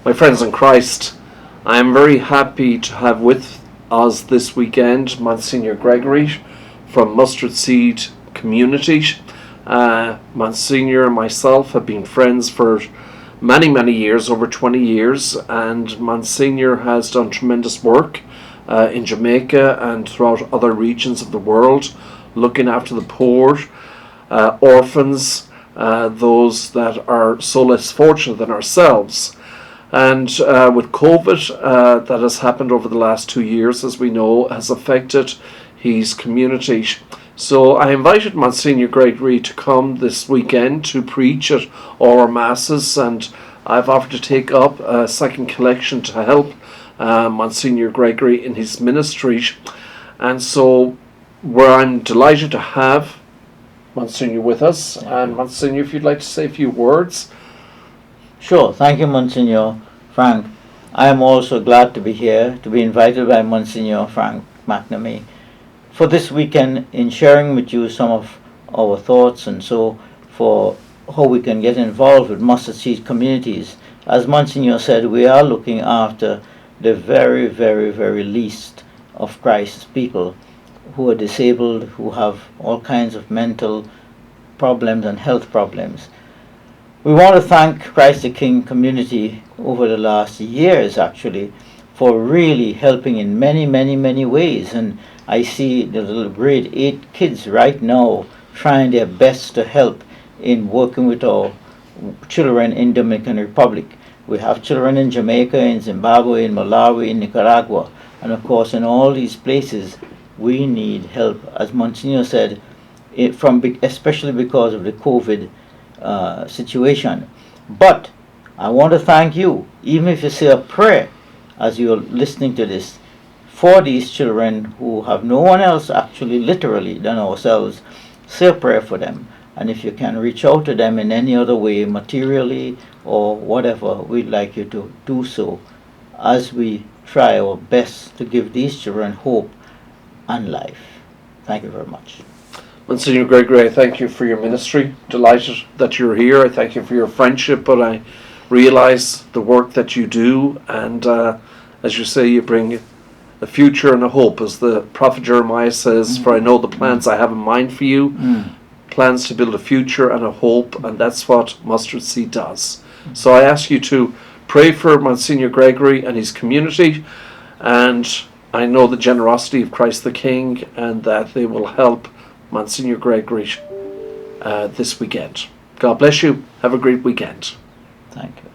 My friends in Christ, I am very happy to have with us this weekend Monsignor Gregory from Mustard Seed Community. Monsignor and myself have been friends for many years, over 20 years, and Monsignor has done tremendous work in Jamaica and throughout other regions of the world, looking after the poor, orphans, those that are so less fortunate than ourselves. And with COVID, that has happened over the last 2 years, as we know, has affected his community. So I invited Monsignor Gregory to come this weekend to preach at all our masses, and I've offered to take up a second collection to help Monsignor Gregory in his ministry. And so I'm delighted to have Monsignor with us. And Monsignor, if you'd like to say a few words. Sure. Thank you, Monsignor Frank. I am also glad to be here, to be invited by Monsignor Frank McNamee for this weekend in sharing with you some of our thoughts and so for how we can get involved with mustard seed communities. As Monsignor said, we are looking after the very least of Christ's people who are disabled, who have all kinds of mental problems and health problems. We want to thank Christ the King community over the last years, actually, for really helping in many ways. And I see the little grade 8 kids right now trying their best to help in working with our children in Dominican Republic. We have children in Jamaica, in Zimbabwe, in Malawi, in Nicaragua. And of course, in all these places, we need help, as Monsignor said, especially because of the COVID situation. But I want to thank you, even if you say a prayer as you're listening to this, for these children who have no one else actually literally than ourselves. Say a prayer for them. And if you can reach out to them in any other way, materially or whatever, we'd like you to do so as we try our best to give these children hope and life. Thank you very much. Monsignor Gregory, I thank you for your ministry. Delighted that you're here. I thank you for your friendship, but I realize the work that you do, and as you say, you bring a future and a hope, as the prophet Jeremiah says, for I know the plans I have in mind for you, plans to build a future and a hope, and that's what Mustard Seed does. So I ask you to pray for Monsignor Gregory and his community, and I know the generosity of Christ the King, and that they will help Monsignor Gregory this weekend. God bless you. Have a great weekend. Thank you.